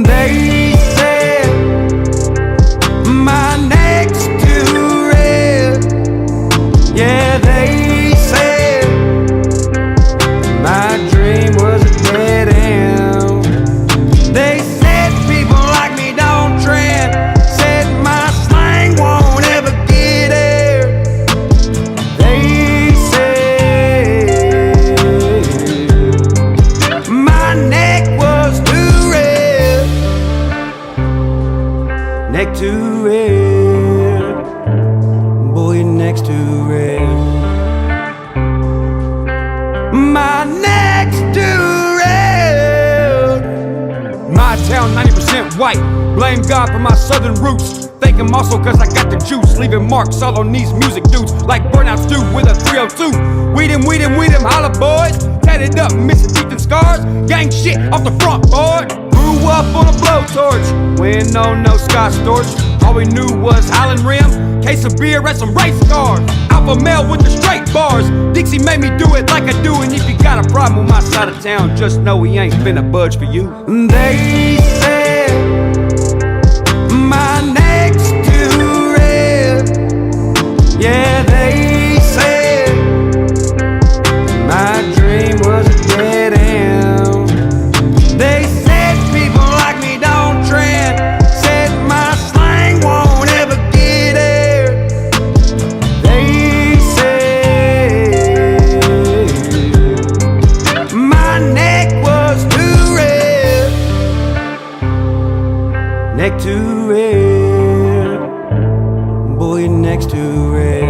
They said my neck's too red. Yeah, they said my dream was a dead end. They said people like me don't trend. Said my slang won't ever get aired. They said my neck was too red. Neck too red. Boy, your neck's too red. My neck's too red. My town 90% white. Blame God for my southern roots. Thank him also cause I got the juice. Leaving marks all on these music dudes. Like burnouts do with a 302. Weed him, holla boys. Tatted up, missing teeth and scars. Gang shit off the front board. Grew up on a blowtorch. We ain't know no Scotch torch. All we knew was Highland Rim, case of beer and some race cars. Alpha male with the straight bars. Dixie made me do it like I do. And if you got a problem with my side of town, just know we ain't finna budge for you. They said my neck's too red. Yeah, they said my dream was a dead end. They said people like me don't trend. Said my slang won't ever get aired. They said my neck was too red. Neck too red. Boy, your neck's too red.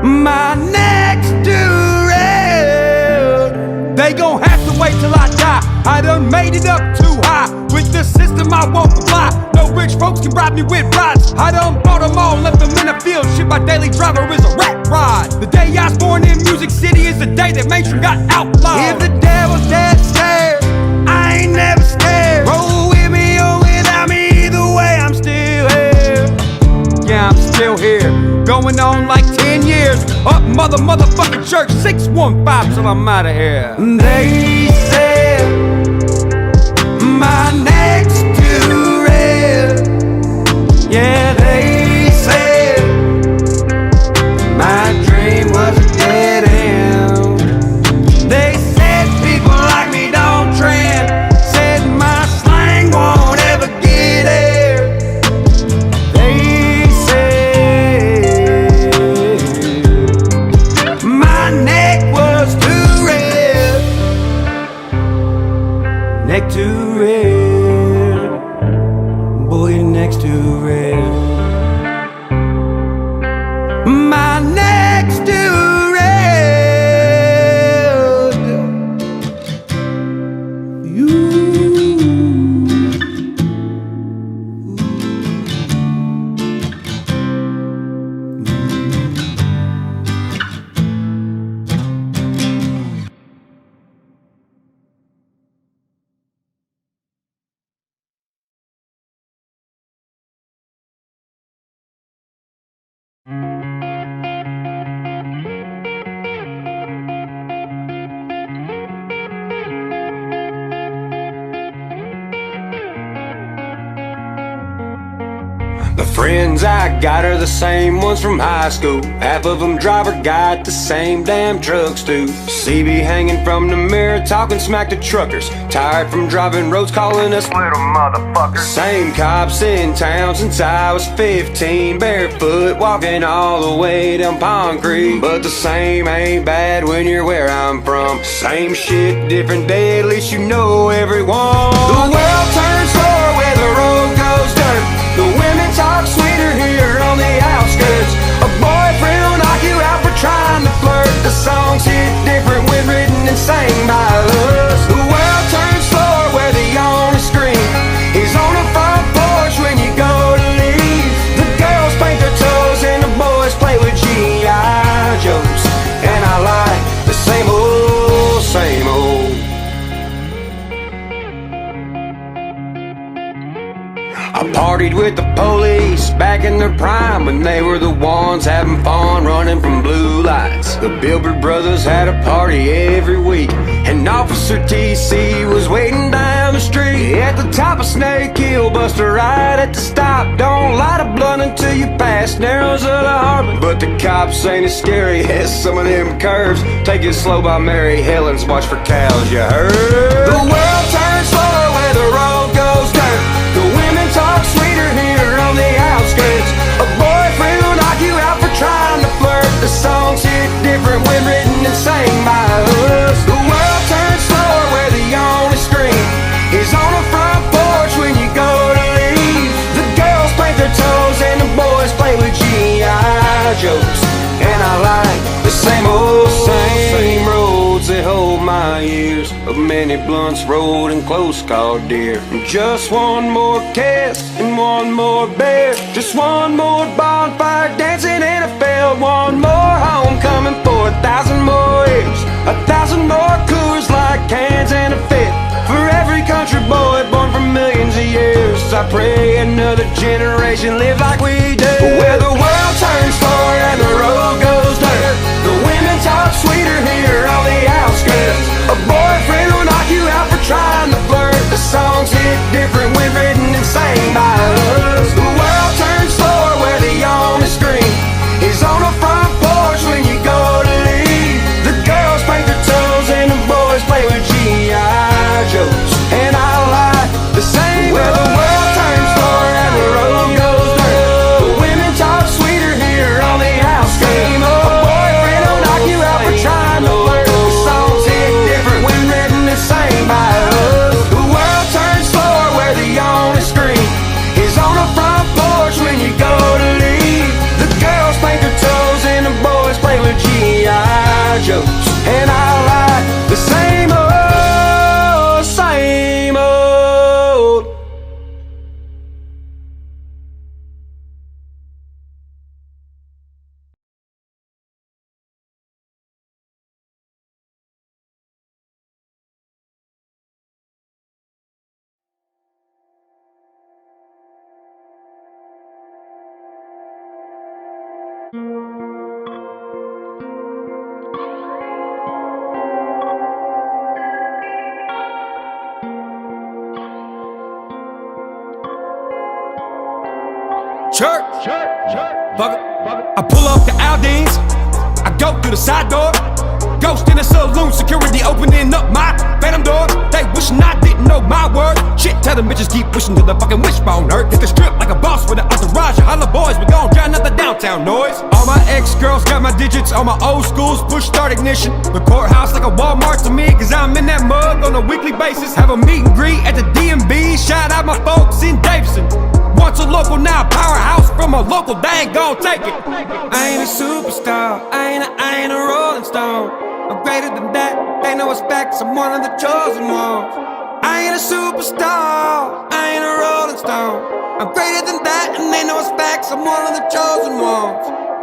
My neck's too red. They gon' have to wait till I die. I done made it up too high. With the system I won't comply. No rich folks can bribe me with rides. I done bought them all, left them in the field. Shit, my daily driver is a rat ride. The day I was born in Music City is the day that mainstream got outlawed. If the devil's dead scared, I ain't never scared. Roll with me or without me, either way I'm still here. Yeah, I'm still here. Going on like 10 years. Up motherfucking church 615 till I'm out of here. They said my neck's too red. Yeah, they said my dream was a dead end. They said people like me don't trend. Said my slang won't ever get aired. They said my neck was too red. Neck too red. Boy, your neck's too red. My neck's too red. You. The friends I got are the same ones from high school. Half of them drive or got the same damn trucks too. CB hanging from the mirror, talking smack to truckers. Tired from driving roads, calling us little motherfuckers. Same cops in town since I was 15. Barefoot, walking all the way down Pond Creek. But the same ain't bad when you're where I'm from. Same shit, different day, at least you know everyone. The world turns slower where the road goes dirt. The women talk sweeter here on the outskirts. A boyfriend will knock you out for trying to flirt. The songs hit different when written and sang by us. The world turns slower where the only scream is on the front porch when you go to leave. The girls paint their toes and the boys play with G.I. Joes. And I like the same old, same old. I partied with the police back in their prime when they were the ones having fun running from blue lights. The Bilbert brothers had a party every week, and Officer TC was waiting down the street at the top of Snake Hill. Buster right at the stop. Don't light a blunt until you pass Narrows of the Harbor. But the cops ain't as scary as some of them curves. Take it slow by Mary Helen's, watch for cows, you heard? The world turns slower where the road goes dirt. The women talk sweeter here on the outskirts. A boyfriend will knock you out for trying to flirt. The songs hit different when written and sang by us. The world turns slower where the only screen is on the front porch when you go to leave. The girls paint their toes and the boys play with G.I. Joes. And I like the same roads that hold my years of many blunts rolled and close called dear. Just one more kiss and one more beer. Just one more bonfire dancing in a field. One more homecoming for 1,000 more years. 1,000 more Coors like cans and a fit. For every country boy born from millions of years, I pray another generation live like we do. Where the world turns slower and the road goes dirt. The women talk sweeter here on the outskirts. A boyfriend will knock you out for trying to flirt. The songs hit different when written and sang by us. The world turns slower where the only screen is on the front porch when you go to leave. The girls paint their toes and the boys play with G.I. Joes. And I like the same where the world turns slower and the road goes dirt. The women talk sweeter here on the outskirts. A boyfriend will knock you out for trying to flirt. The songs hit different when written and sang by us. The world turns slower where the only screen is on the front porch when you go to leave. The girls paint their toes and the boys play with G.I. Joes. And I like the same old. Church, fuck it. I pull up the Aldines, I go through the side door. Ghost in the saloon, security opening up my phantom doors. They wishing I didn't know my word. Shit, tell them bitches keep wishing till the fucking wishbone hurt. Hit the strip like a boss with an entourage. Holla boys, we gon' drown out the downtown noise. All my ex-girls got my digits, all my old schools push start ignition. The courthouse like a Walmart to me, cause I'm in that mug on a weekly basis. Have a meet and greet at the DMV, shout out my folks in Davidson. Once a local, now a powerhouse from a local, they ain't gon' take it. I ain't a superstar, I ain't a rolling stone. I'm greater than that, they know it's facts, I'm one of the chosen ones. I ain't a superstar, I ain't a rolling stone. I'm greater than that, and they know it's facts, I'm one of the chosen ones.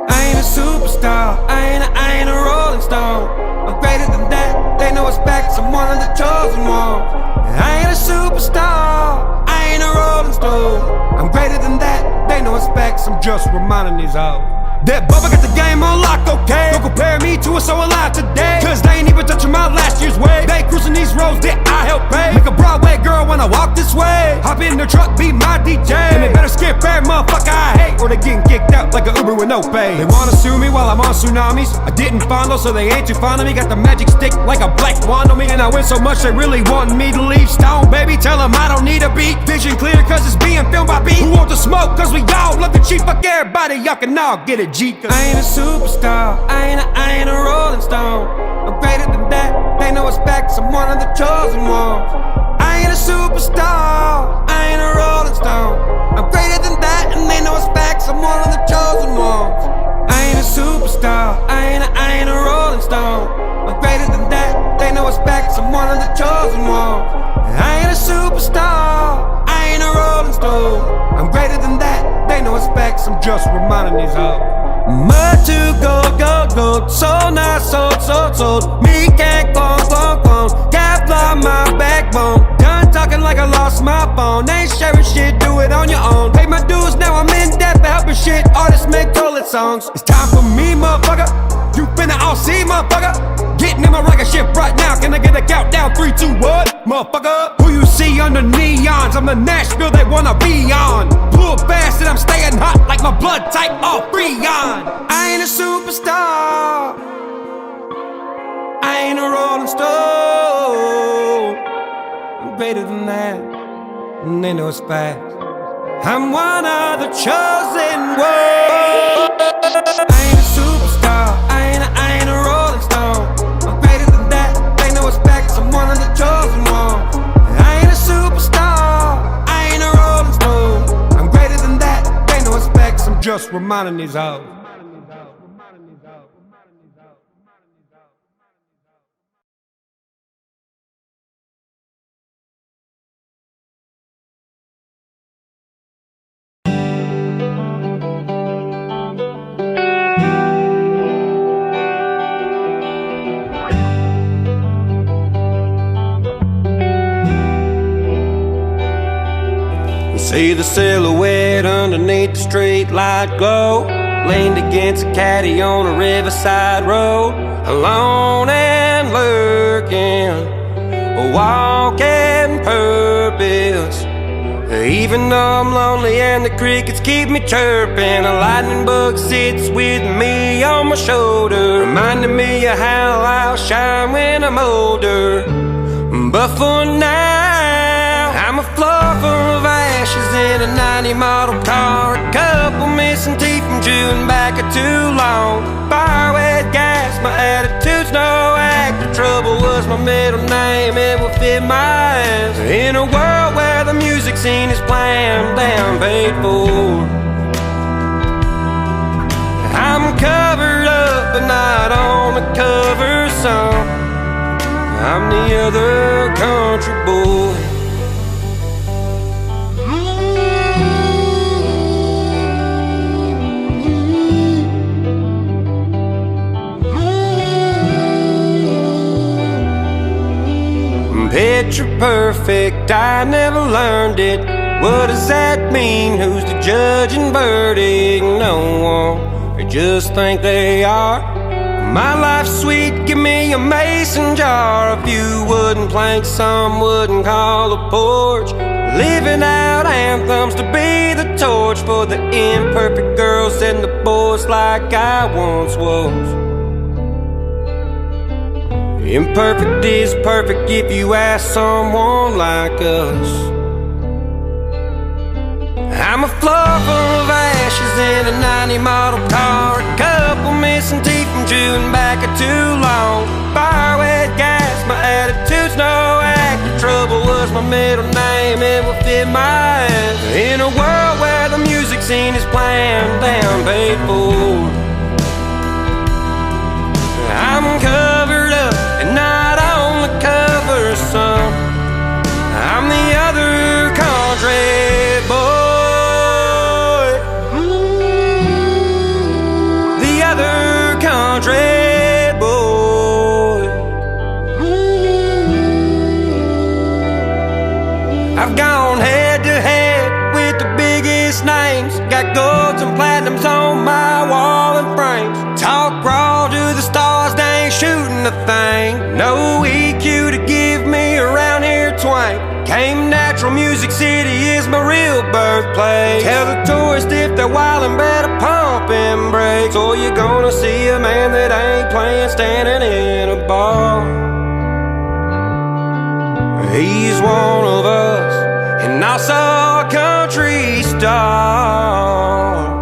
I ain't a superstar, I ain't a rolling stone. I'm greater than that, they know it's facts, I'm one of the chosen ones. I ain't a superstar, I ain't a rolling stone. I'm greater than that, they know it's facts, I'm just reminding these hoes. That Bubba got the game on lock, okay? Don't compare me to a so alive today, cause they ain't even touching my last year's wave. They cruising these roads that I help pay. Make a Broadway girl wanna walk this way. Hop in the truck, be my DJ. And they better skip fair, motherfucker, I hate. Or they getting kicked out like an Uber with no pay. They wanna sue me while I'm on tsunamis. I didn't fondle, so they ain't too fond of me. Got the magic stick like a black wand on me. And I win so much they really want me to leave. Stone, baby, tell them I don't need a beat. Vision clear cause it's being filmed by beat. Who want the smoke? Cause we all love the cheap. Fuck everybody, y'all can all get it, G. I ain't a superstar, I ain't a rolling stone. I'm greater than that, they know it's facts, I'm one of the chosen ones. I ain't a superstar, I ain't a rolling stone. I'm greater than that, and they know it's facts, I'm one of the chosen ones. I ain't a superstar, I ain't a rolling stone. I'm greater than that, they know it's facts, I'm one of the chosen ones. I ain't a superstar, I ain't a rolling stone. I'm greater than that, they know it's facts, I'm just reminding these hoes. Mud to gold, so not sold. Me can't clone. Kevlar my backbone. Done talking like I lost my phone. Ain't sharing shit, do it on your own. Pay my dues, now I'm in debt for helping shit. Artists make toilet songs. It's time for me, motherfucker. You finna all see shit right now. Can I get a countdown? 3, 2, what? Motherfucker, who you see under neons? I'm the Nashville they wanna be on. Pull fast and I'm staying hot like my blood type all Freon. I ain't a superstar, I ain't a rolling stone. I'm greater than that, and they know it's fact. I'm one of the chosen ones. I ain't a superstar, I ain't a rolling stone. I'm greater than that, they know it's fact. I'm one of the chosen ones. I ain't a superstar, I ain't a rolling stone. I'm greater than that, they know it's facts. I'm just reminding these hoes. See the silhouette underneath the street light glow, leaned against a caddy on a riverside road, alone and lurking, walking purpose. Even though I'm lonely and the crickets keep me chirping, a lightning bug sits with me on my shoulder, reminding me of how I'll shine when I'm older. But for now, I'm a floor full of ashes in a 90 model car, a couple missing teeth from chewing back a too long. Fire with gas, my attitude's no act. Trouble was my middle name, it will fit my ass. In a world where the music scene is planned, damn paid for. I'm covered up, but not on the cover song. I'm the other country boy. Picture perfect, I never learned it. What does that mean? Who's the judge and verdict? No one, they just think they are. My life's sweet, give me a mason jar, a few wooden planks, some wooden call a porch. Living out anthems to be the torch for the imperfect girls and the boys like I once was. Imperfect is perfect if you ask someone like us. I'm a floor full of ashes in a 90 model car, a couple missing teeth from chewing back a too long. Fire with gas, my attitude's no act. Trouble was my middle name, it will fit my ass. In a world where the music scene is planned, damn paid for. I'm covered up and not on the cover some. I'm the other country boy, the other country boy. I've gone head to head with the biggest names, got golds and platinums on my wall and frames. Talk raw to the stars, they ain't shooting a thing. No EQ to give me around here twang. Came natural, Music City is my real birthplace. Tell the tourists if they're wildin', better pump and brakes, or you're gonna see a man that ain't playing standing in a bar. He's one of us, and also a country star.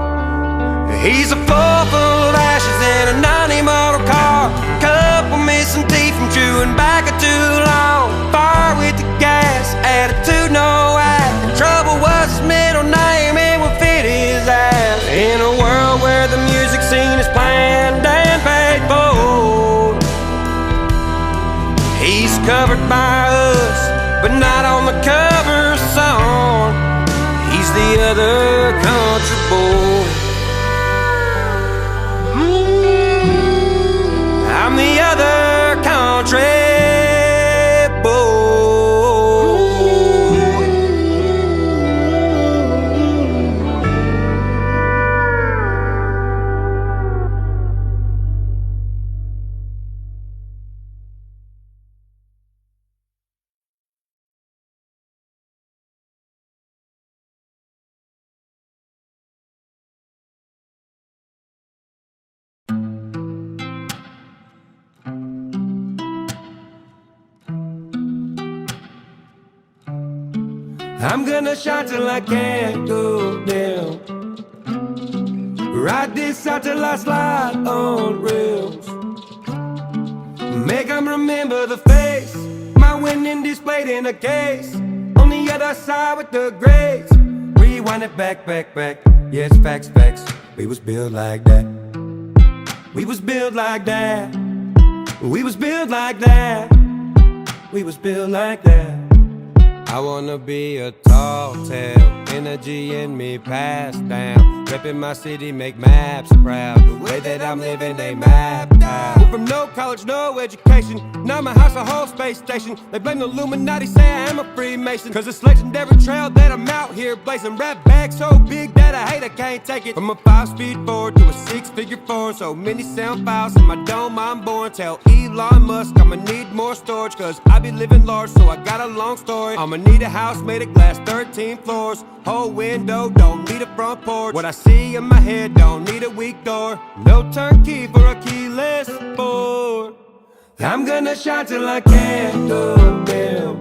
He's a floor full of ashes in a 90 model car, couple missing teeth from chewing back a too long. Fire with the gas, attitude no act. Trouble was his middle name, it would fit his ass. In a world where the music scene is planned and paid for, he's covered by us, but not on the cover song. He's the other country boy. I'm the other country I'm gonna shine till I can't go down. Ride this out till I slide on rails. Make 'em remember the face, my winning displayed in a case. On the other side with the grades. Rewind it back, back, back. Yeah, it's facts, facts. We was built like that. We was built like that. We was built like that. We was built like that. I wanna be a tall tale, energy in me passed down. Reppin' my city, make maps proud. The way that I'm living, they mapped out. From no college, no education. Now my house a whole space station. They blame the Illuminati, say I am a Freemason. Cause it's legendary trail that I'm out here blazing. Rap bag so big that I hate I can't take it. From a 5-speed Ford to a 6-figure foreign. So many sound files in my dome I'm born. Tell Elon Musk I'ma need more storage. Cause I be living large, so I got a long story. I'ma need a house made of glass, 13 floors. Whole window, don't need a front porch. What I see in my head, don't need a weak door. No turnkey for a keyless board. I'm gonna shine till I can't go down.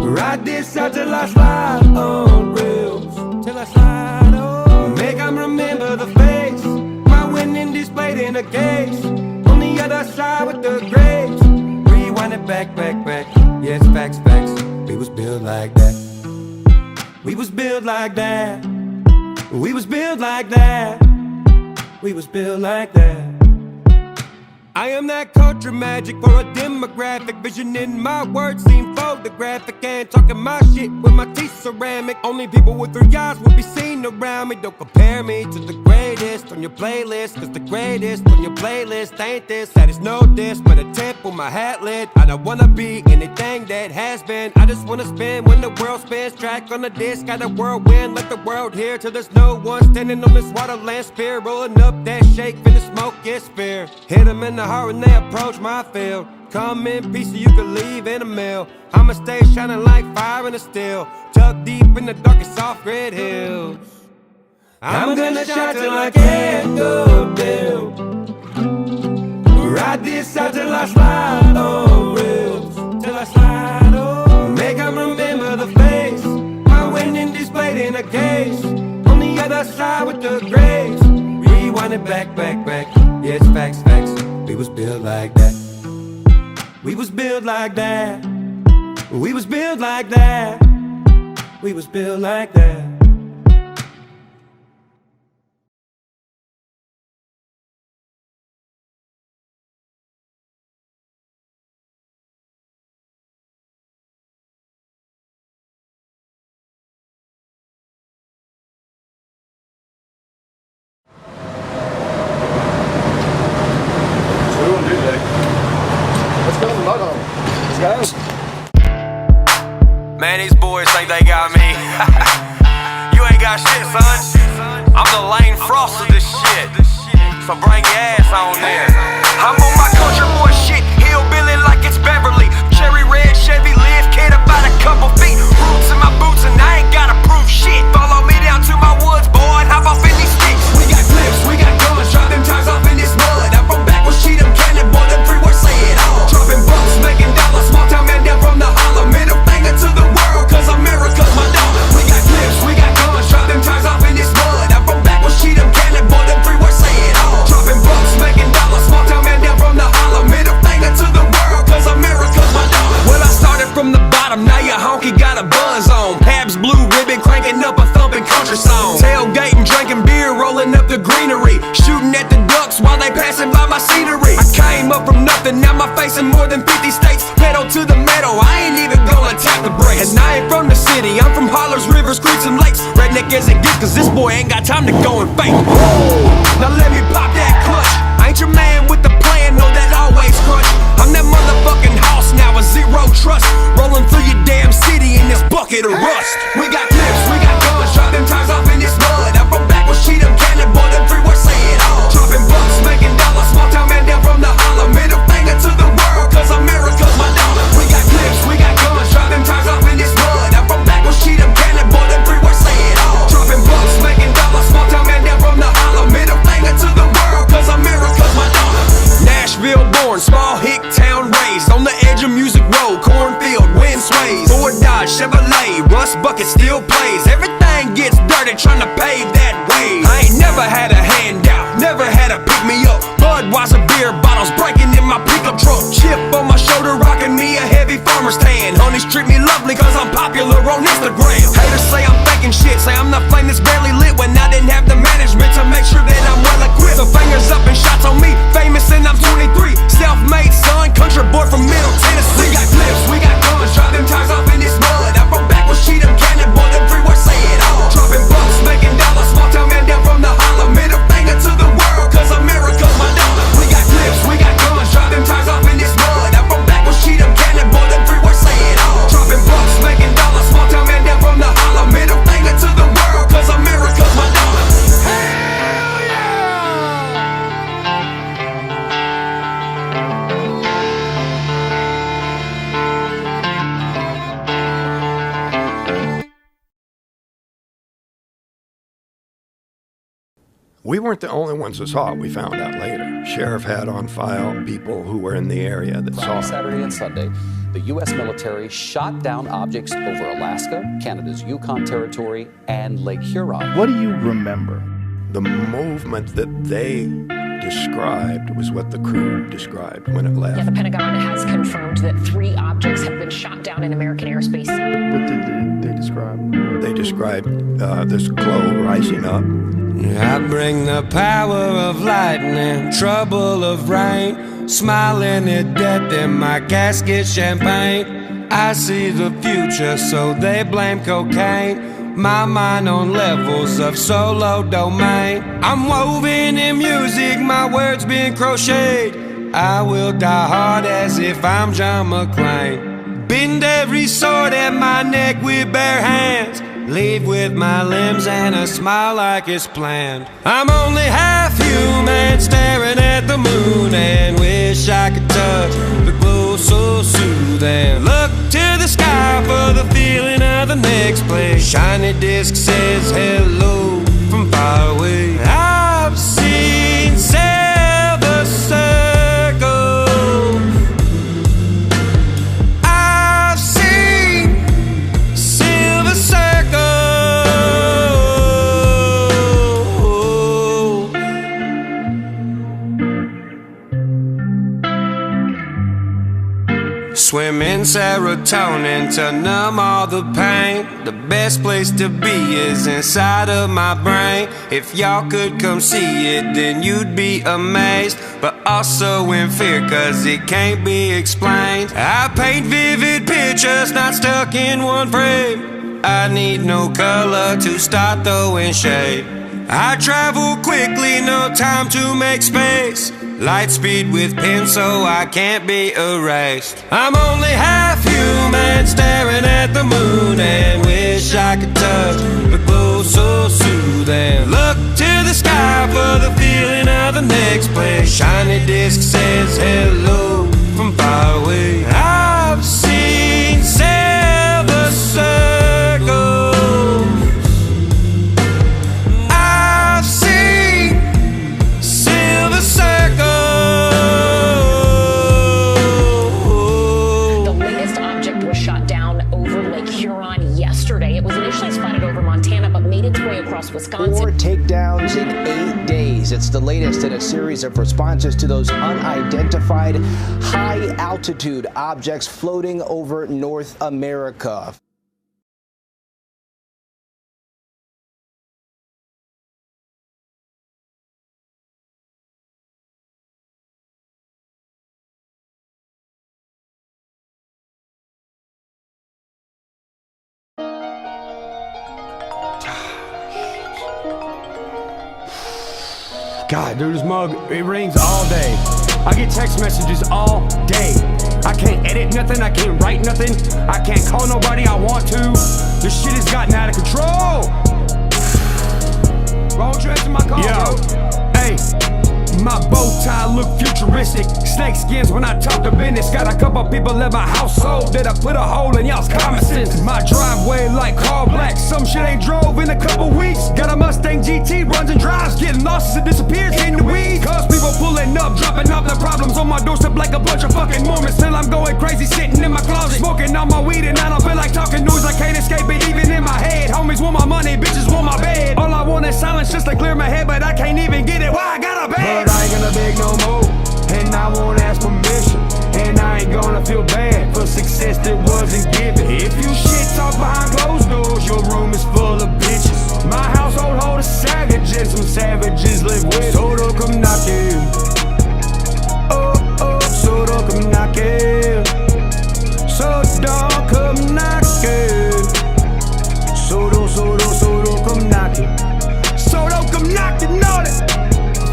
Ride this out till I slide on rails. Till I slide on. Make 'em remember the face, my winning displayed in a case. On the other side with the grades. Rewind it back, back, back. Yeah, it's facts, facts. We was built like that. We was built like that. We was built like that. We was built like that. I am that country magic for a demographic. Vision in my words seem photographic. And talking my shit with my teeth ceramic. Only people with 3 eyes will be seen around me. Don't compare me to the greatest on your playlist. Cause the greatest on your playlist ain't this. That is no diss, but a tip with my hat lid. I don't wanna be anything that has been. I just wanna spin when the world spins. Track on the disc, got a whirlwind. Let the world hear till there's no one standing on this waterland spear. Rolling up that shake, finna smoke, get spear. Hit 'em in the heart when they approach my field. Come in peace so you can leave in a mill. I'ma stay shining like fire in a steel. Tucked deep in the darkest off-grid hills. I'm gonna shine till I can't go down. Ride this out till I slide on rails. Till I slide on. Make 'em remember the face, my winning displayed in a case. On the other side with the grades. Rewind it back, back, back. Yeah, it's facts, facts. We was built like that. We was built like that. We was built like that. We was built like that. Man, these boys think they got me. You ain't got shit, son. I'm the Lane Frost of this shit. So bring your ass on there. I'm on my country boy shit, hillbilly like it's Beverly. Cherry red Chevy lift kit about a couple feet. Roots in my boots and I ain't gotta prove shit. Follow me down to my woods, boy, and hop off in these sticks. We got clips, we got guns, drop them tires off in this mud. I'm from backwards, cheat them cannon, boy, them free words say it all. Dropping bucks, making dollars, small town man down from the holler. Middle finger to the world, cause America's my dollar. We got clips, we got guns, drop them tires off in this mud. I'm from backwards, cheat them cannon, boy, them free words say it all. Dropping bucks, making dollars, small town man down from the holler. Middle finger to the world, cause America's my dollar. Well, I started from the bottom, now your honky got a buzz on. Habs blue ribbon, cranking up a thumping country song. Tailgating, drinking beer, rolling up the greenery. Shooting at the ducks while they passing by my scenery. I came up from nothing, now my face in more than 50 states. Pedal to the metal, I ain't even gonna tap the brakes. And I ain't from the city, I'm from hollers, rivers, creeks, and lakes. Redneck as it gets, cause this boy ain't got time to go and fake. Now let me pop that clutch. I ain't your man with the plan, no that always crunch. I'm that motherfucking hoss now, a zero trust. Rolling through your damn city in this bucket of rust. We got clips, we got guns, drop them tires off in this mud. I'm from backwards, cheat them cannon, boy, them free words say it all. Dropping bucks, making dollars, small town man down from the holler. Middle finger to the world, cause America's my dollar. We got clips, we got guns, drop them tires off in this mud. I'm from backwards, cheat them cannon, boy, them free words say it all. Dropping bucks, making dollars, small town man down from the holler. Middle finger to the bus bucket still plays. Everything gets dirty trying to pave that way. I ain't never had a handout, never had a pick me up. Budweiser beer bottles breaking in my pickup truck. Chip on my shoulder, rocking me a heavy farmer's tan. Honeys treat me lovely cause I'm popular on Instagram. Haters say I'm faking shit, say I'm the flame that's barely lit, when I didn't have the management to make sure that I'm well equipped. So fingers up and shots on me, famous and I'm 23. Self-made son, country boy from Middle Tennessee. We got clips, we got guns, drop them tires off in this mud. I'm from back with Cheatham Cannon, boy, them 3 words say it all. Dropping bucks, making dollars, small town man down from the holler. Middle finger to the world, cause America's my dollar. We got clips, we got guns, drop them tires off in this mud. I'm from back with Cheatham Cannon, boy, them 3 words say it all. Dropping bucks, making dollars, small town man down from the holler. Middle finger to the world, cause America's my dollar. Hell yeah! We weren't the only ones that saw it, we found out later. Sheriff had on file people who were in the area that saw it. Saturday and Sunday, the U.S. military shot down objects over Alaska, Canada's Yukon Territory, and Lake Huron. What do you remember? The movement that they described was what the crew described when it left. Yeah, the Pentagon has confirmed that 3 objects have been shot down in American airspace. What did they describe? They described this glow rising up. I bring the power of lightning, trouble of rain, smiling at death in my casket champagne. I see the future, so they blame cocaine. My mind on levels of solo domain. I'm woven in music, my words being crocheted. I will die hard as if I'm John McClane. Bend every sword at my neck with bare hands. Leave with my limbs and a smile like it's planned. I'm only half human, staring at the moon, and wish I could touch the glow so soothing. Look to the sky for the feeling of the next place. Shiny disc says hello from far away. I've seen Silver Circle. I've seen Silver Circle. Swim in serotonin to numb all the pain. The best place to be is inside of my brain. If y'all could come see it, then you'd be amazed, but also in fear, cause it can't be explained. I paint vivid pictures, not stuck in one frame. I need no color to start throwing shade. I travel quickly, no time to make space. Light speed with pen so I can't be erased. I'm only half human, staring at the moon, and wish I could touch the glow so soothing. Look to the sky for the feeling of the next place. Shiny disc says hello from far away. I've seen Silver Circle. I've seen Silver Circle. The latest object was shot down over Lake Huron yesterday. It was initially spotted over Montana, but made its way across Wisconsin. 4 takedowns in 8 days. It's the latest in a series of responses to those unidentified high-altitude objects floating over North America. God, dude, this mug, it rings all day. I get text messages all day. I can't edit nothing, I can't write nothing. I can't call nobody I want to. This shit has gotten out of control. Roll dress in my car, bro. Hey, my bow tie look futuristic. Snake skins when I talk to business. Got a couple people in my household that I put a hole in y'all's common sense. My driveway like Carl Black. Some shit ain't drove in a couple weeks. Got a Mustang GT, runs and drives, getting lost as it disappears in the weeds. Cause people pulling up, dropping off their problems on my doorstep like like a bunch of fucking Mormons. Till I'm going crazy sitting in my closet, smoking on my weed, and I don't feel like talking news. I can't escape it even in my head. Homies want my money, bitches want my bed. All I want is silence just to clear my head, but I can't even get it. Why I got a bed? But I ain't gonna beg no more, and I won't ask permission, and I ain't gonna feel bad for success that wasn't given. If you shit talk behind closed doors, your room is full of bitches. My household hold a savage, and some savages live with. So don't come knocking. Oh, oh, so don't come knocking. So don't come knocking. So don't come knocking. So don't come knocking on it.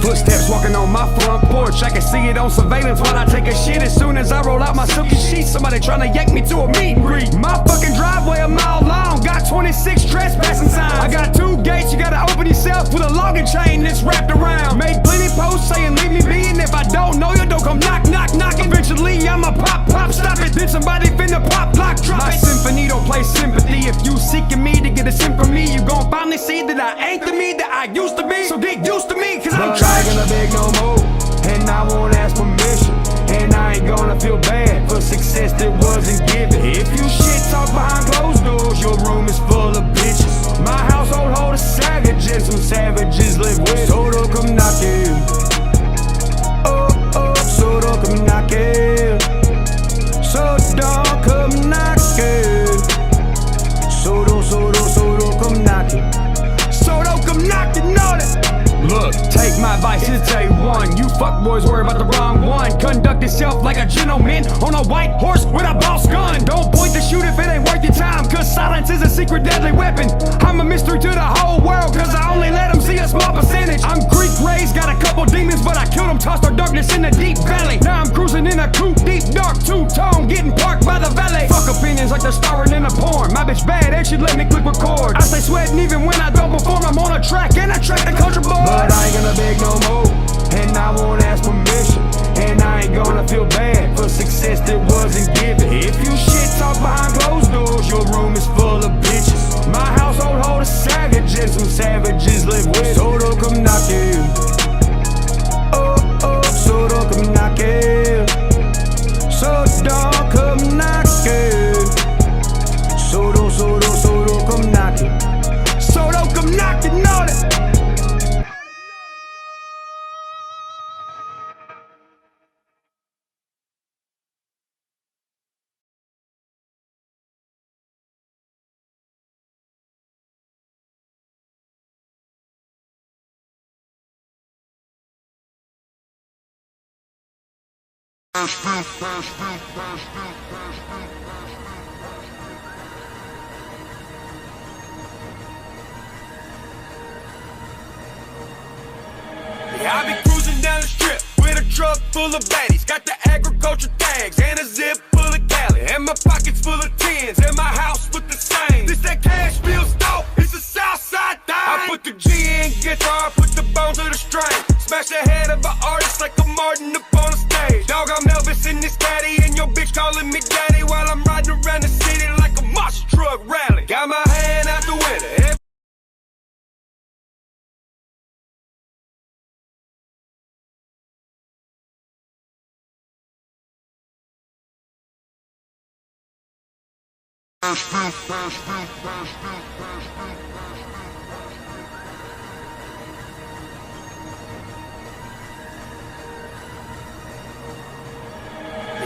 Footsteps walking on my front porch, I can see it on surveillance while I take a shit. As soon as I roll out my silky sheets, somebody trying to yank me to a meet and greet. My fucking driveway a mile long, got 26 trespassing signs. I got 2 gates, you gotta open yourself with a logging chain that's wrapped around. Made plenty posts saying leave me be, and if I don't know you, don't come knock, knock, knocking. Eventually I'ma pop, pop, stop it. Then somebody finna pop, lock, drop it. My symphony don't play sympathy. If you seeking me to get a sim from me, you gon' finally see that I ain't the me that I used to be. So get used to me, cause I'm trying. I ain't gonna beg no more, and I won't ask permission, and I ain't gonna feel bad for success that wasn't given. If you shit talk behind closed doors, your room is full of bitches. My household hold a savage, and some savages live with. So don't come knocking. Oh, oh, so don't come knocking. So don't come knocking. So don't come knocking. So don't come knocking on it. Look, take my advice, it's A1. You fuckboys worry about the wrong one. Conduct yourself like a gentleman on a white horse with a boss gun. Don't point to shoot if it ain't worth your time, cause silence is a secret deadly weapon. I'm a mystery to the whole world, cause I only let them see a small percentage. I'm Greek raised, got a couple demons, but I killed them, tossed our darkness in the deep valley. Now I'm cruising in a coupe, deep dark two-tone, getting parked by the valet. Fuck opinions like they're starring in a porn. My bitch bad and she let me click record. I stay sweating even when I don't perform. I'm on a track and I track the country boy. But I ain't gonna beg no more, and I won't ask permission, and I ain't gonna feel bad for success that wasn't given. If you shit talk behind closed doors, your room is full of bitches. My household hold a savage, and some savages live with. So don't come knocking. Oh, oh, so don't come knocking. So don't come knocking. So don't come knocking. So don't come knocking on it. Yeah, I be cruising down the strip with a truck full of baddies. Got the agriculture tags and a zip full of Cali. And my pockets full of tens and my house with the same. This that Cashville stove, it's a Southside thing. I put the G in guitar, put the bones to the string. Smash the head of an artist like a Martin up on the stage. Dog, I'm Elvis in this caddy, and your bitch calling me daddy while I'm riding around the city like a monster truck rally. Got my hand out the window.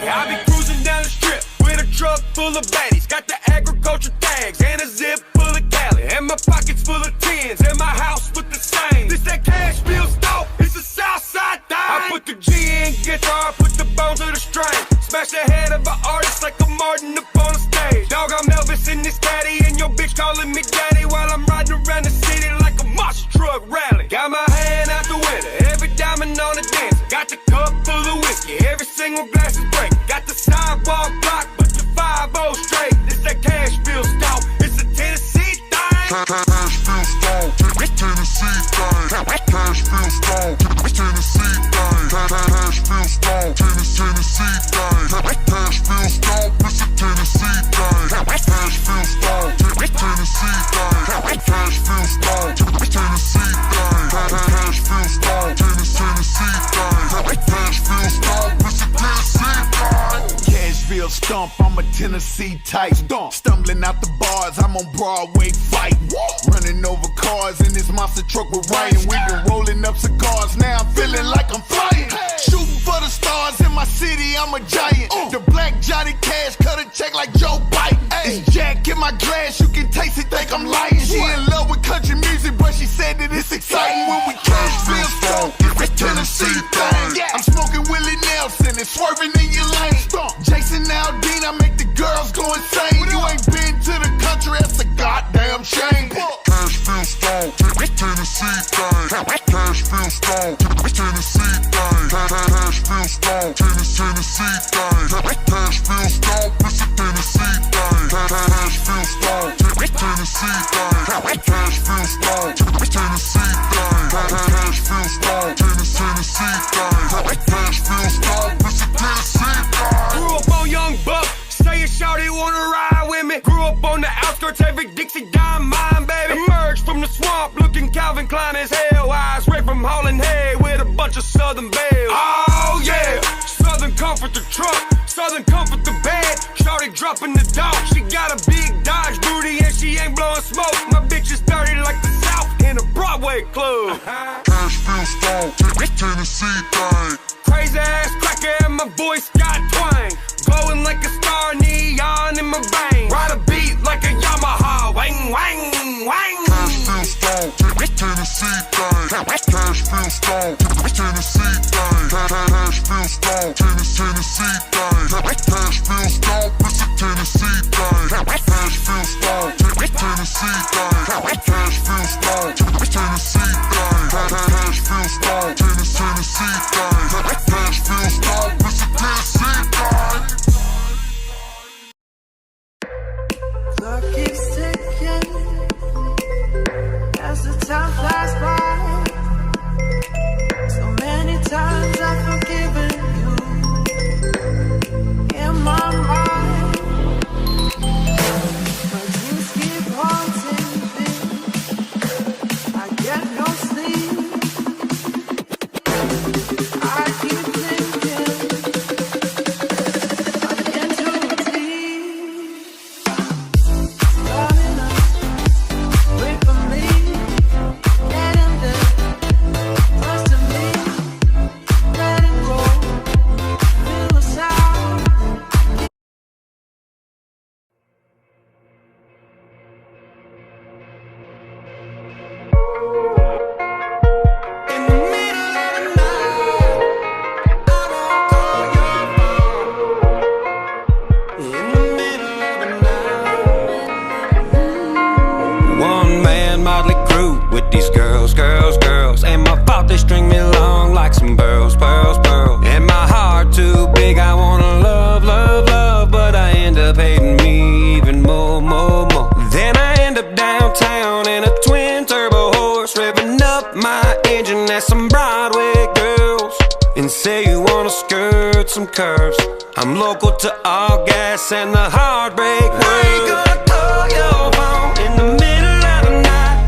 Yeah, I be cruising down the strip with a truck full of baddies. Got the agriculture tags and a zip full of Cali. And my pockets full of tens and my house with the same. This that Cashville stove, it's a Southside thing. I put the G in guitar, put the bones to the string. Smash the head of an artist like a Martin up on the stage. Dog, I'm Elvis in this caddy, and your bitch calling me daddy while I'm riding around the city like a monster truck rally. Got my hand out the window, every diamond on the dancer. Got the cup full of whiskey, every single glass is breaking. Got the sidewalk block, but the 5-0 straight. This that Cashville stove, it's a Tennessee thing. Cashville stove, Tennessee thing. Cashville stove, Tennessee thing. Cashville stove, Tennessee thing. Cashville stove, it's a Tennessee thing. Cashville stove, Tennessee thing. Cashville stove, Tennessee thing. Cashville stove, Tennessee thing. Cashville stove, it's a Tennessee. stump, I'm a Tennessee type. Stumbling out the bars, I'm on Broadway fight. Running over cars in this monster truck with Ryan. We've been rolling up cigars, now I'm feeling like I'm flying. Shooting for the stars in my city, I'm a giant. The black Johnny Cash cut a check like Joe Biden. It's Jack in my glass, you can taste it, think I'm lying. She in love with country music, but she said that it's exciting when we cash feel strong. It's Tennessee thing. I'm smoking Willie Nelson and swerving in your lane. Jason Aldean, I make the girls go insane. You ain't been to the country, that's a goddamn shame. Cash feel strong, Tennessee thing. Cash feel strong, Tennessee thing. Cash feel strong, Tennessee thing. Cash feel strong, it's a Tennessee thing. Cash feel strong, Tennessee thing. Cash feel strong, Tennessee thing. Cash feel strong, Tennessee thing. Cash feel strong, it's a Tennessee thing. Grew up on Young Buck, say a shawty wanna ride with me. Grew up on the outskirts, every Dixie dime mine, baby. Emerged from the swamp, looking Calvin Klein as hell. I straight from Holland Hay with a bunch of Southern bells. Oh yeah, Southern comfort the truck, Southern comfort the bed. Shawty dropping the dog, she got a big Dodge booty and she ain't blowing smoke. My bitch is dirty like the South in a Broadway club. Cash feel strong, Tennessee thing. Crazy ass cracker and my voice got twang. Glowing like a star, neon in my veins. Ride a beat like a Yamaha, wang, wang, wang. Cash feel strong, Tennessee thing. Cash feel strong, Tennessee thing. Cash feel strong, Tennessee thing. Cash feel strong, it's a Tennessee thing. Cash feel strong, Tennessee thing. Cash feel strong, Tennessee thing. Cash feel strong, Tennessee thing. Cash feel strong, it's a Tennessee thing. Clock keeps ticking as the time flies by. So many times I've forgiven you in my mind. My dreams keep haunting me. I get no sleep. I keep thinking I'm in too deep. Darling, wait for me. Get in there, close to me. Let it go. Feel the sound. In the middle of the night, I won't call your phone. In the middle of the night. One man motley crew with these girls, girls, girls. Ain't my fault they string me along like some pearls, pearls, pearls. And my heart too big, I wanna love, love, love. But I end up hating me even more, more, more. Then I end up downtown in a twin turbo horse, revving up my engine at some Broadway girls. And say you wanna skirt some curves, I'm local to all gas and the heartbreak world. I ain't gonna call your phone in the middle of the night,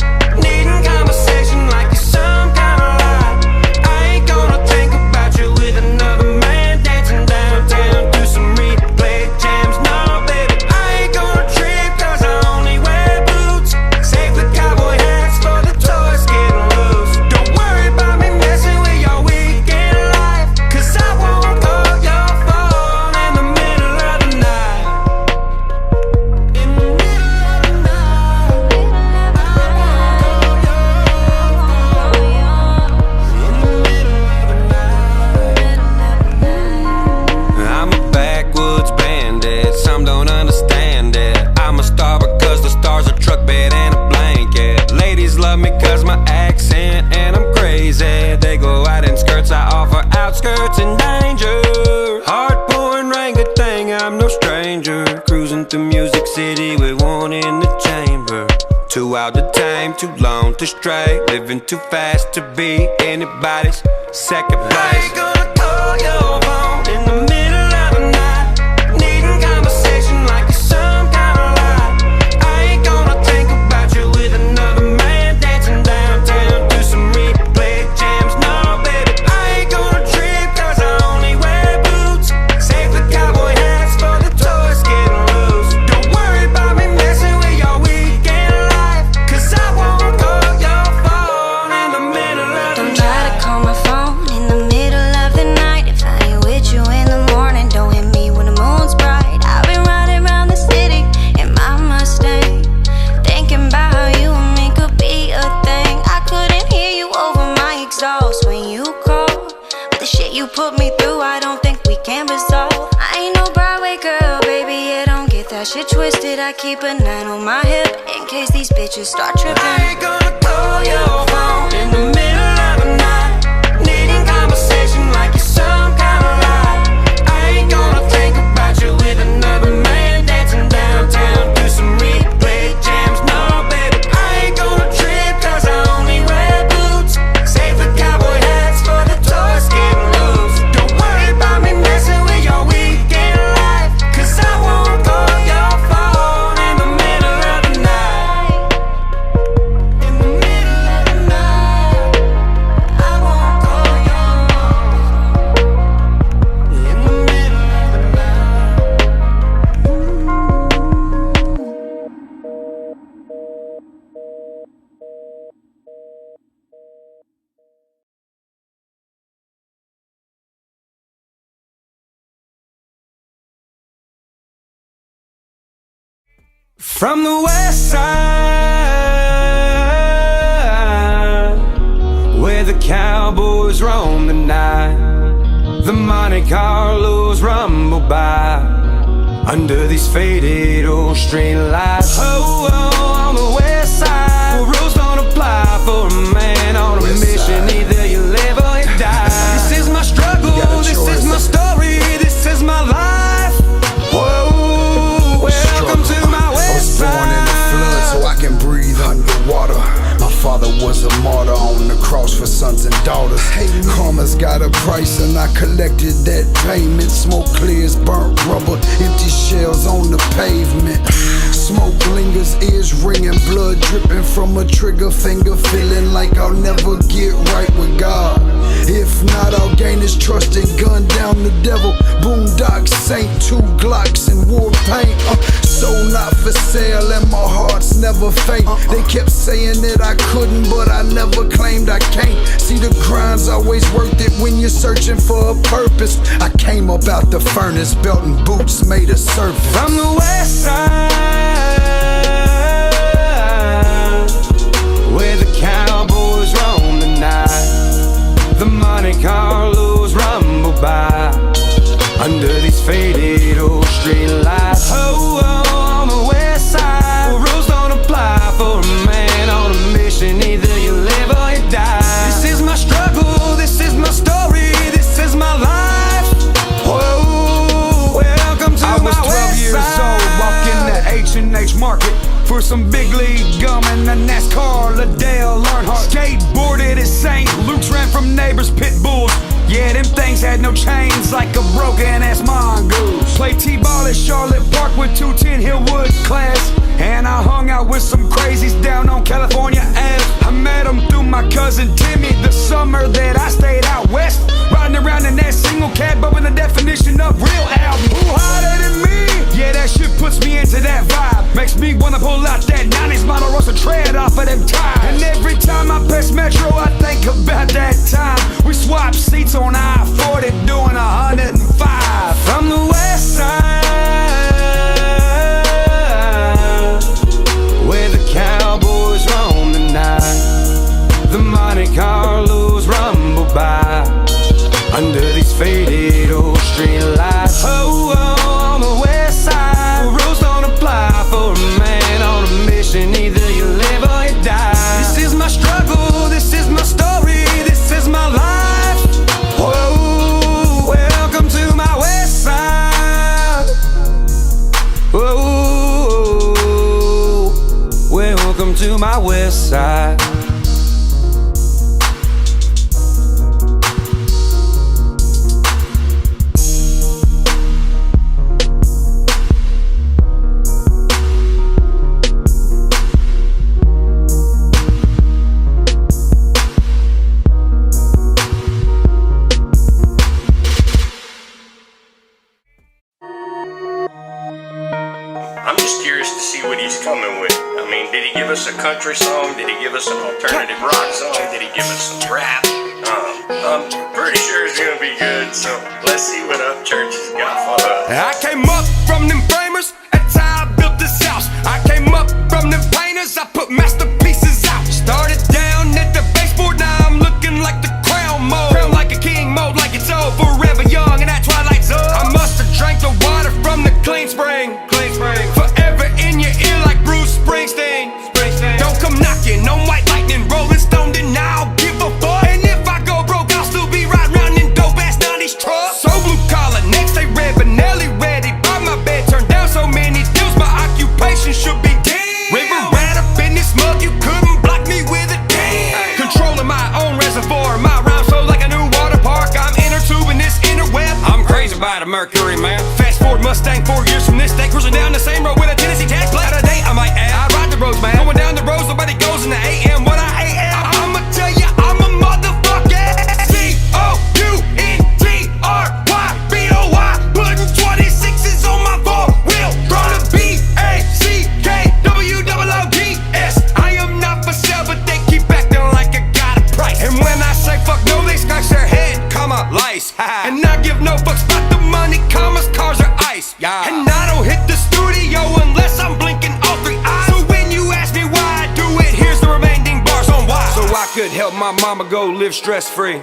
needing conversation like you're some kind of lie. I ain't gonna think about you with another man dancing downtown to some replay jams. No, baby, I ain't gonna trip cause I only wear boots. Save the cowboy hats for the toys getting loose. Don't worry about me messing with your weekend life, cause I won't call your phone in the middle of the night. In the middle of the night, in the middle of the night. I'm a backwoods bandit, some don't understand it. I'm a star because the stars are truck bed and a blanket. Ladies love me cause my accent and I'm crazy. They go out in skirts, I offer outskirts and danger. Hard pouring rain, good thing I'm no stranger. Cruising through Music City with one in the chamber. Too out to tame, too long to stray. Living too fast to be anybody's second place. I ain't gonna call your phone in the middle of the night, needing conversation like you're some kind of lie. I ain't gonna think about you with another man dancing downtown to some replay jams. No, baby, I ain't gonna trip cause I only wear boots. Save the cowboy hats for the you, I don't think we can resolve. I ain't no Broadway girl, baby, yeah, don't get that shit twisted. I keep a 9 on my hip in case these bitches start tripping. I ain't gonna call your phone in the middle of the night, needing conversation like you're some kind of lie. I ain't gonna think about you with another man dancing downtown to some replay jams. No, baby, I ain't gonna trip cause I only wear boots. Save the cowboy hats for the toys getting loose. Don't worry about me messing with your weekend life, cause I won't call your phone in the middle of the night. In the middle of the night, I won't call your phone. In the middle of the night. From the west side, where the cowboys roam the night, the Monte Carlos rumble by under these faded old street lights. Oh, oh, on the west side, where rules don't apply for a man on a mission. Either you live or you die. This is my struggle, this is my story, this is my life. Whoa, welcome to my west side. Born in the flood so I can breathe underwater. My father was a martyr on the cross for sons and daughters. Karma's got a price and I collected that payment. Smoke clears, burnt rubber, empty shells on the pavement. Smoke lingers, ears ringing, blood dripping from a trigger finger. Feeling like I'll never get right with God. If not, I'll gain his trust and gun down the devil. Boondock Saint, 2 Glocks and war paint. Soul not for sale and my heart's never faint. They kept saying that I couldn't, but I never claimed I can't. See, the grind's always worth it when you're searching for a purpose. I came up out the furnace, belt and boots made a surface. From the west side, where the cowboys roam the night, the Monte Carlos rumble by under these faded old street lights. Oh, oh, on the west side, where rules don't apply for a man on a mission. Either you live or you die. This is my struggle, this is my story, this is my life. Whoa, welcome to my west side. I was 12 years old, walking the H&H Market for some big league gum and a NASCAR Liddell Earnhardt. Skateboarded at St. Luke's, ran from neighbors' pit bulls. Yeah, them things had no chains like a broken ass mongoose. Played T-ball at Charlotte Park with 210 Hillwood class. And I hung out with some crazies down on California Ave. I met them through my cousin Timmy the summer that I stayed out west. Riding around in that single cab, but with the definition of real album. Who harder than me? Yeah, that shit puts me into that vibe. Makes me wanna pull out that 90s model Russell tread off of them tires. And every time I pass Metro, I think about that time we swapped seats on I-40 doing 105. From the west side, where the cowboys roam the night, the Monte Carlos rumble by under these faded old street lights. Oh, oh, on the west side, where rules don't apply for a man on a mission. Either you live or you die. This is my struggle, this is my story, this is my life. Whoa, welcome to my west side. Whoa, welcome to my west side. I'm just curious to see what he's coming with. I mean, did he give us a country song? Did he give us an alternative rock song? Did he give us some rap? I'm pretty sure it's gonna be good, so let's see what Upchurch's got for us. I came up from them framers, that's how I built this house. I came up from them painters, I put masterpieces out. Started down at the baseboard, now I'm looking like the crown mode. Crown like a king, mode like it's all forever young. a Mercury, man. Fast forward Mustang 4 years from this day, cruising down the same road with a Tennessee tax plate. Out of date, I might add. I ride the roads, man. Going down the roads, nobody goes in the AM. What I AM, I'ma tell ya, I'm a motherfucker. C-O-U-N-T-R-Y-B-O-Y. Putting 26s on my 4-wheel. Trying to B-A-C-K-W-O-O-D-S. I am not for sale, but they keep acting like I got a price. And when I say fuck no, they scratch their head, comma, lice. And I give no fucks about the money, commas, cars, or ice. Yeah. And I don't hit the studio unless I'm blinking all 3 eyes. So when you ask me why I do it, here's the remaining bars on why. So I could help my mama go live stress-free.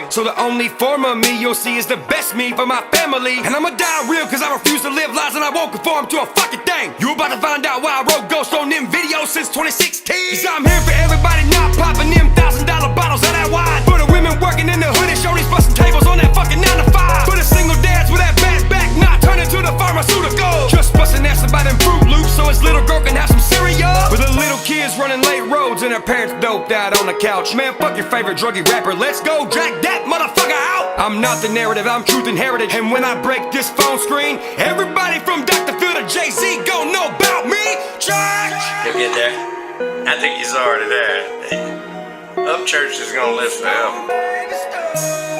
So the only form of me you'll see is the best me for my family. And I'ma die real cause I refuse to live lies and I won't conform to a fucking thing. You about to find out why I wrote Ghost on them videos since 2016. Cause I'm here for everybody not popping them $1,000 bottles of that wine. For the women working in the hood and shorties busting tables on that fucking 9 to 5. For the single dads with that bad back not turning to the pharmaceutical. Just busting ass about them Fruit Loops so his little girl can have some cereal. With the little kids running late roads and their parents doped out on the couch. Man, fuck your favorite druggy rapper, let's go drag that motherfucker out. I'm not the narrative, I'm truth inherited. And when I break this phone screen, everybody from Dr. Phil to Jay-Z gon' know about me. Church! He'll get there. I think he's already there. Upchurch is gonna live forever.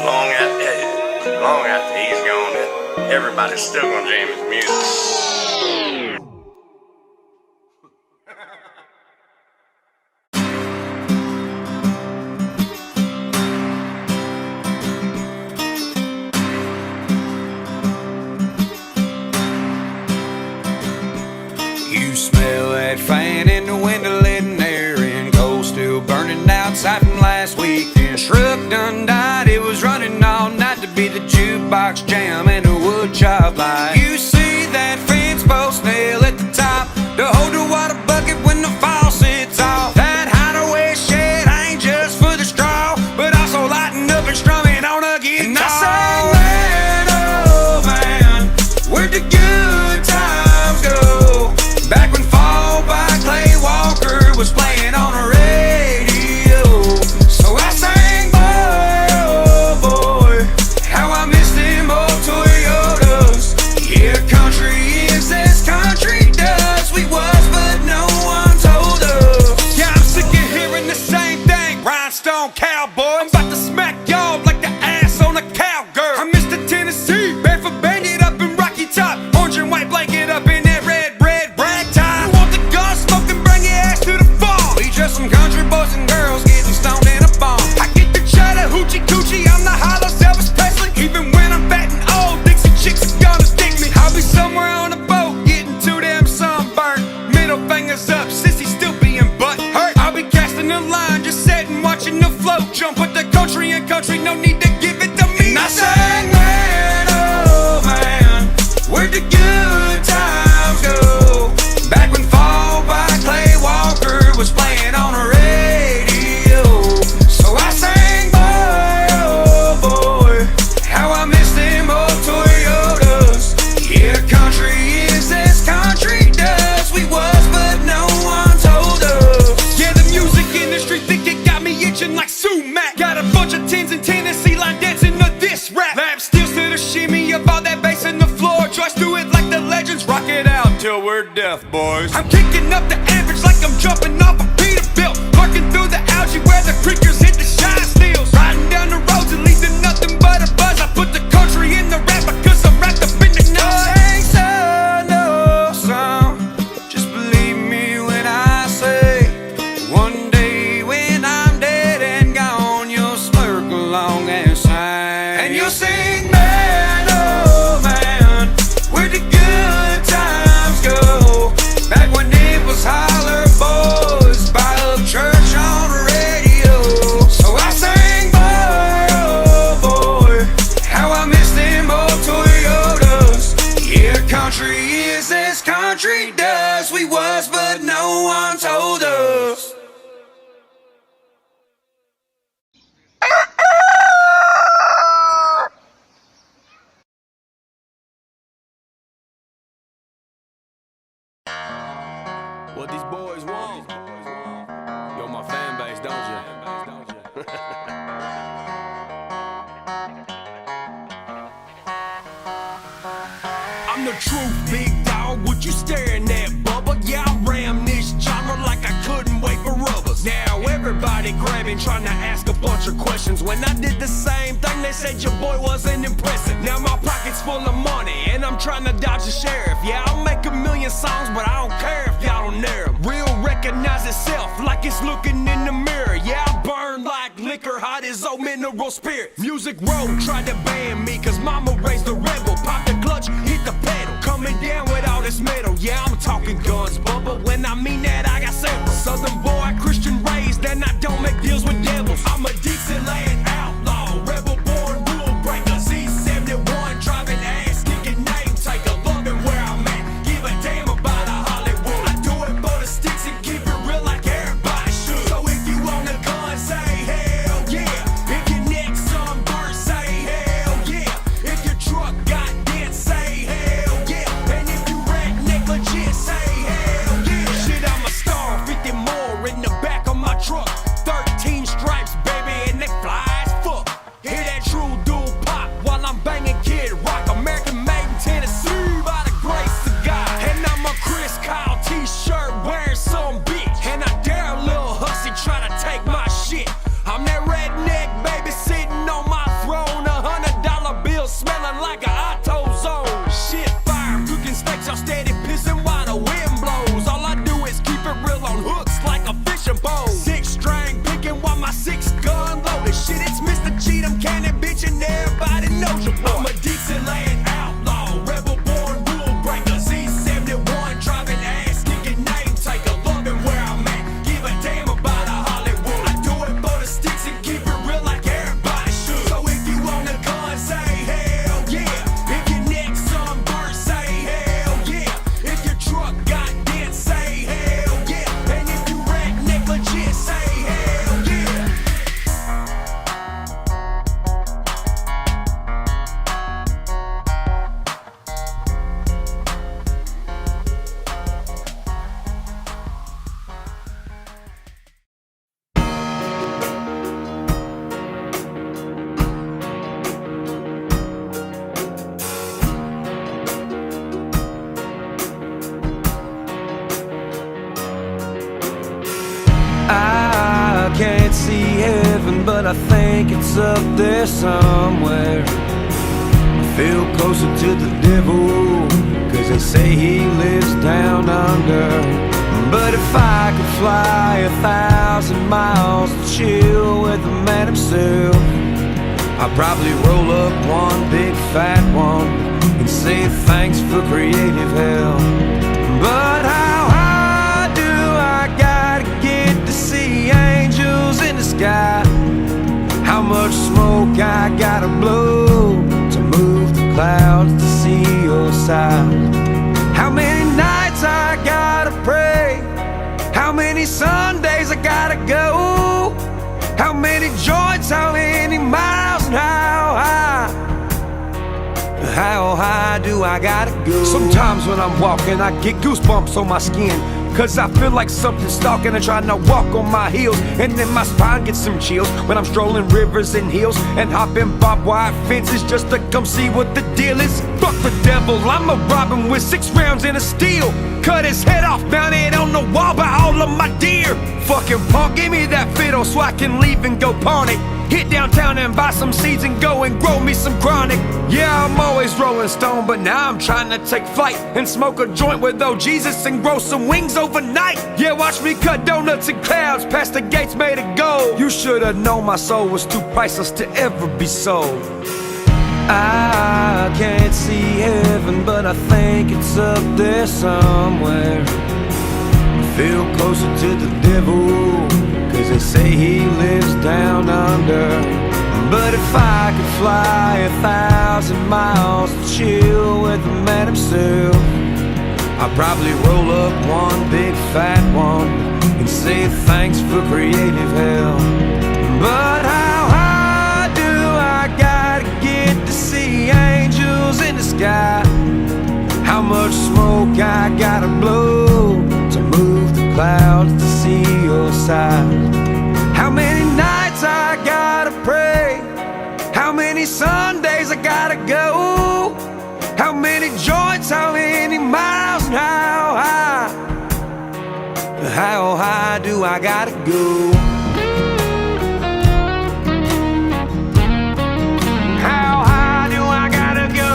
Long after he's gone, everybody's still gonna jam his music. You smell that fan in the window letting air in. Coal still burning outside from last weekend. Truck done died, it was running all night to be the jukebox jam and the wood chop light. You see that fence post nail at the top to hold the water bucket when the faucet's off. That hideaway shed ain't just for the straw, but also lighting up and strumming on a guitar. And I sang, man, oh man, where'd the good times go? Back when Fall by Clay Walker was playing on the radio. So I sang, boy, oh boy, how I miss them old Toyotas. Yeah, country is as country does. We was, but no one told us. Yeah, I'm sick of hearing the same thing. Rhinestone cowboy, I'm about to smack y'all like the ass on a cowgirl. I miss the Tennessee, barefoot bandit up in Rocky Top, orange and white blanket up in that red rag tie. You want the gun smoking, bring your ass to the farm. We just some country boys and girls getting stoned in a bomb. I get the cheddar, hoochie coochie, I'm the hollow Elvis Presley. Even when I'm fat and old, Dixie chicks are gonna stick me. I'll be somewhere on a boat, getting too damn sunburned. Middle fingers up, sissy still being butt hurt. I'll be casting a line, just sitting watching the float. Jump with the country and country, no need to give it to me. And I sang, man, oh man, where'd the good times go? Back when Fall by Clay Walker was playing on the radio. So I sang, boy, oh boy, how I miss them old Toyotas. Yeah, country is as country does. We was, but no one told us. Yeah, the music industry think it got me itching like sumac. Got a bunch of tins in Tennessee line dancing to this rap. Lap steals to the shimmy of all that bass in the floor. Joyce do it like the legends, rock it out till we're deaf, boys. I'm kicking up the average like I'm jumping off a Peterbilt. Parking through the algae where the creekers hit the shine steels. Riding down the roads and leaving nothing but a buzz. I put the country in the rap because I'm wrapped up in the nose. Ain't so no song, just believe me when I say one day when I'm dead and gone, you'll smirk along and sing. And you'll sing, man, oh man, where'd the good times go? Back when it was holler boys by Upchurch on the radio. So I sang, boy, oh boy, how I miss them old Toyotas. Yeah, country is as country does. We was, but no one told us. What these boys want? You're my fan base, don't you? the truth, big dog. What you staring at, Bubba? Yeah, I ram this genre like I couldn't wait for rubbers. Now everybody grabbing, trying to ask a bunch of questions. When I did the same thing, they said your boy wasn't impressive. Now my pocket's full of money, and I'm trying to dodge the sheriff. Yeah, I'll make a million songs, but I don't care if y'all don't hear 'em. Real recognize itself like it's looking in the mirror. Yeah, I burn like liquor, hot as old mineral spirit. Music Road tried to ban me, cause mama raised a rebel. Pop the clutch, hit the pedal, coming down with all this metal. Yeah, I'm talking guns, Bubba. When I mean that, I got several. Southern boy, Christian raised, and I don't make deals with devils. I'm a Dixieland outlaw, rebel born, rule breaker. Z71, driving ass, kicking name taker. Loving where I'm at, give a damn about a Hollywood. I do it for the sticks and keep it real like everybody should. So if you want a gun, say hell yeah. If your neck's sunburned, say hell yeah. If your truck got dents, say hell yeah. And if you redneck legit, say hell yeah. Shit, I'm a star, 50 more in the back of my truck. 13 stripes, baby, and they fly as fuck. Hear that true dual pop while I'm banging Kid Rock. American made in Tennessee by the grace of God. And I'm a Chris Kyle t-shirt wearing some bitch. And I dare a little hussy try to take my shit. I'm that redneck baby sitting on my throne. $100 bill smelling like a auto zone. Shit fire, cooking steaks, I'm steady pissing while the wind blows. All I do is keep it real on hooks like a fishing pole. 6 string picking while my 6 gun loaded. Shit, it's Mr. Cheatham Cannon, bitch, and everybody knows your boy. I'm a Dixieland outlaw, rebel born, rule breaker. Z71, driving ass, kicking name taker. Loving where I'm at, give a damn about a Hollywood. I do it for the sticks and keep it real like everybody should. So if you want a gun, say hell yeah. If your neck's sunburned, say hell yeah. If your truck got dents, say hell yeah. And if you redneck legit, say hell yeah. I can't see heaven, but I think it's up there somewhere. I feel closer to the devil, cause they say he lives down under. But if I could fly 1,000 miles to chill with the man himself, I'd probably roll up one big fat one and say thanks for creative help. But how high do I gotta get to see angels in the sky? How much smoke I gotta blow to move the clouds to see your side? How many nights I gotta pray? How many Sundays I gotta go? How many joints, how many miles, and how high? How high do I gotta go? Sometimes when I'm walking, I get goosebumps on my skin, cause I feel like something's stalking and trying to walk on my heels. And then my spine gets some chills when I'm strolling rivers and hills and hopping barbed wire fences just to come see what the deal is. Fuck the devil, I'ma rob him with 6 rounds and a steel. Cut his head off, mount it on the wall by all of my deer. Fucking punk, give me that fiddle so I can leave and go pawn it. Hit downtown and buy some seeds and go and grow me some chronic. Yeah, I'm always rolling stone, but now I'm trying to take flight and smoke a joint with old Jesus and grow some wings overnight. Yeah, watch me cut donuts and clouds past the gates made of gold. You should've known my soul was too priceless to ever be sold. I can't see heaven, but I think it's up there somewhere. I feel closer to the devil, cause they say he lives down under. But if I could fly 1,000 miles to chill with the man himself, I'd probably roll up one big fat one and say thanks for creative help. But how high do I gotta get to see angels in the sky? How much smoke I gotta blow to move the clouds to see your side? How many nights I gotta pray? How many Sundays I gotta go? How many joints, how How high do I gotta go? How high do I gotta go?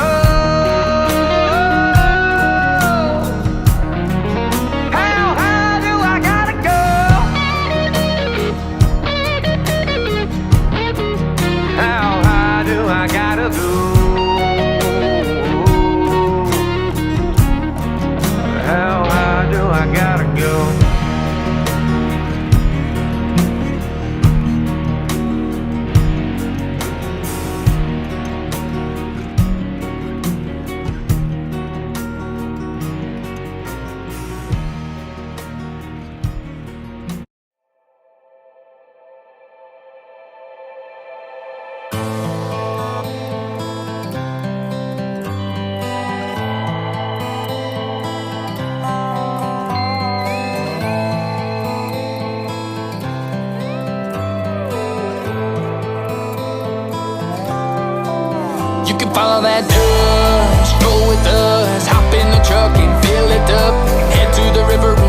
How high do I gotta go? How high do I gotta go? How high do I gotta go? You can follow that dust, roll with us, hop in the truck and fill it up. Head to the river